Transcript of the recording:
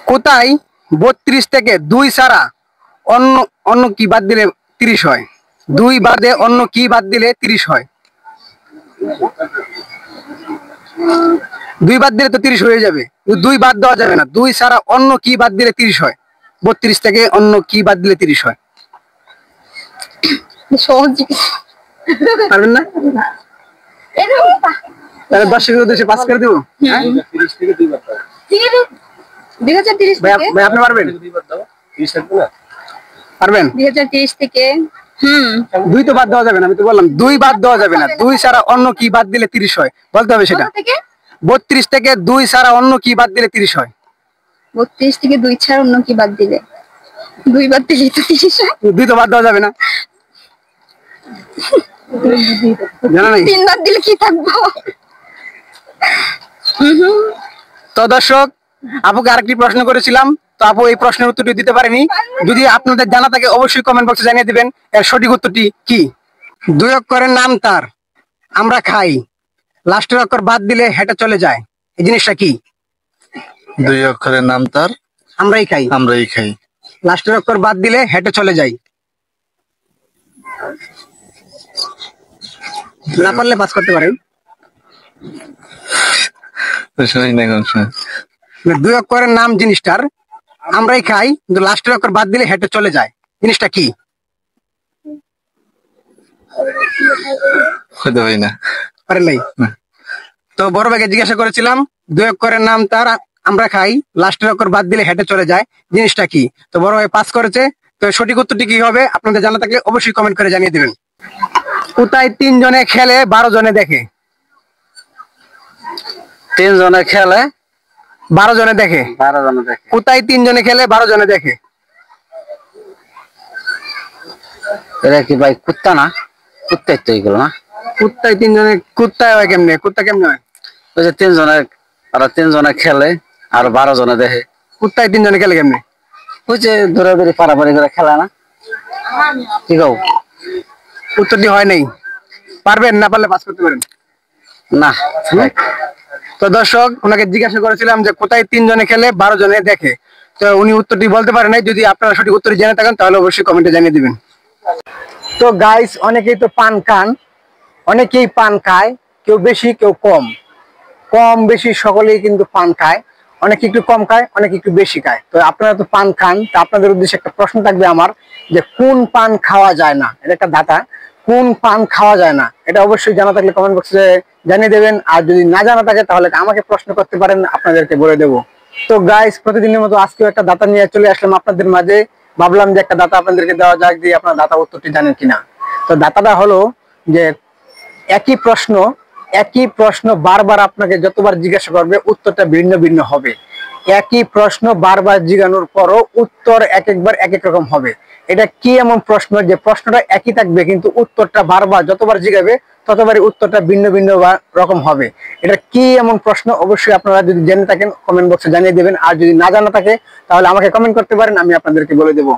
কোথায় 32 থেকে 2 ছাড়া অন্য অন্য কি বাদ দিলে 30 হয়? 2 বাদে অন্য কি বাদ দিলে 30 হয়? 2 বাদ দিলে তো 30 হয়ে যাবে, 2 বাদ দেওয়া যাবে না। 2 ছাড়া অন্য কি বাদ দিলে 30 হয়? 32 থেকে অন্য কি বাদ দিলে 30 হয়? পারবেন না? তাহলে দর্শকের উদ্দেশ্যে পাস করে দেবো। 30 থেকে 2 বাদ দাও। 2030 থেকে ভাই আপনি পারবেন? 2 বাদ দাও। 30 থাকবে না? পারবেন? 2030 থেকে 2 তো বাদ দেওয়া যাবে না, আমি তো বললাম 2 বাদ দেওয়া যাবে না। 2 ছাড়া অন্য কি বাদ দিলে 30 হয় বলতে হবে সেটা। 32 থেকে 2 ছাড়া অন্য কি বাদ দিলে 30 হয়? 32 থেকে 2 ছাড়া অন্য কি বাদ দিলে 2 বাদ দিলে তো 30 হয়। 2 তো বাদ দেওয়া যাবে না, জানা নাই? 3 বাদ দিলে কি থাকবো? তো দর্শক, আপুকে আরেকটি প্রশ্ন করেছিলাম, তো আপু এই প্রশ্নের উত্তরটি দিতে পারেনি। যদি আপনাদের জানা থাকে অবশ্যই কমেন্ট বক্সে জানিয়ে দিবেন এর সঠিক উত্তরটি কি। 2 অক্ষরের নাম তার, আমরা খাই, লাস্টের অক্ষর বাদ দিলে হেঁটে চলে যায়, এই জিনিসটা কি? 2 অক্ষরের নাম তার, আমরাই খাই, লাস্টের অক্ষর বাদ দিলে হেঁটে চলে যায়। না পারলে পাস করতে পারেন। 2 অক্ষরের নাম জিনিসটার, আমরাই খাই, কিন্তু লাস্টের অক্ষর বাদ দিলে হেঁটে চলে যায়, জিনিসটা কি? পারেন নাই? তো বড় ভাইকে জিজ্ঞাসা করেছিলাম 2 অক্ষরের নাম তার, আমরা খাই, লাস্টের অক্ষর বাদ দিলে হেঁটে চলে যায়, জিনিসটা কি? তো বড় ভাই পাস করেছে। তো সঠিক উত্তরটি কি হবে আপনাদের জানা থাকলে অবশ্যই কমেন্ট করে জানিয়ে দিবেন। কোথায় 3 জনে খেলে 12 জনে দেখে? 3 জনে খেলে 12 জনে দেখে। কোথায় 3 জনে খেলে 12 জনে দেখে? এটা কি ভাই কুত্তা না? কুত্তাই তো এগুলো না? কোথায় 3 জনে, কুত্তায় হয় কেমনে? কুত্তা কেমনে হয়? ওই যে 3 জনে, আর 3 জনে খেলে আর 12 জনে দেখে। কোথায় 3 জনে খেলে কেমনে? ওই যে দৌড়াদৌড়ি পারাপারি করে খেলে না? কি কও? উত্তরটি হয় নাই। পারবেন? না পারলে পাস করতে পারেন না। তো দর্শক, ওনাকে জিজ্ঞাসা করেছিলাম যে কোথায় 3 জনে খেলে 12 জনে দেখে, তো উনি উত্তরটি বলতে পারে নাই। যদি আপনারা সঠিক উত্তরটি জেনে থাকেন তাহলে অবশ্যই কমেন্টে জানিয়ে দিবেন। তো গাইস, অনেকেই তো পান খান, অনেকেই পান খায়, কেউ বেশি কেউ কম, কম বেশি সকলেই কিন্তু পান খায়। অনেকে একটু কম খায়, অনেকে একটু বেশি খায়। তো আপনারা তো পান খান, তো আপনাদের উদ্দেশ্যে একটা প্রশ্ন থাকবে আমার, যে কোন পান খাওয়া যায় না? এটা একটা ধাঁধা, কোন পান খাওয়া যায় না, এটা অবশ্যই জানা থাকলে কমেন্ট বক্সে জানিয়ে দেবেন। আর যদি না জানা থাকে তাহলে আমাকে প্রশ্ন করতে পারেন, আপনাদেরকে বলে দেবো। তো গাইস, প্রতিদিনের মতো আজকেও একটা ধাঁধা নিয়ে চলে আসলাম আপনাদের মাঝে। ভাবলাম যে একটা ধাঁধা আপনাদেরকে দেওয়া যাক, দিয়ে আপনারা ধাঁধা উত্তরটি জানেন কিনা। তো ধাঁধাটা হলো যে একই প্রশ্ন বারবার আপনাকে যতবার জিজ্ঞাসা করবে উত্তরটা ভিন্ন ভিন্ন হবে। একই প্রশ্ন বারবার জিজ্ঞানোর পরও উত্তর একবার এক এক রকম হবে। এটা কি এমন প্রশ্ন যে প্রশ্নটা একই থাকবে কিন্তু উত্তরটা বারবার যতবার জিজ্ঞাবে ততবারই উত্তরটা ভিন্ন ভিন্ন রকম হবে? এটা কি এমন প্রশ্ন? অবশ্যই আপনারা যদি জেনে থাকেন কমেন্ট বক্সে জানিয়ে দেবেন। আর যদি না জানা থাকে তাহলে আমাকে কমেন্ট করতে পারেন, আমি আপনাদেরকে বলে দেবো।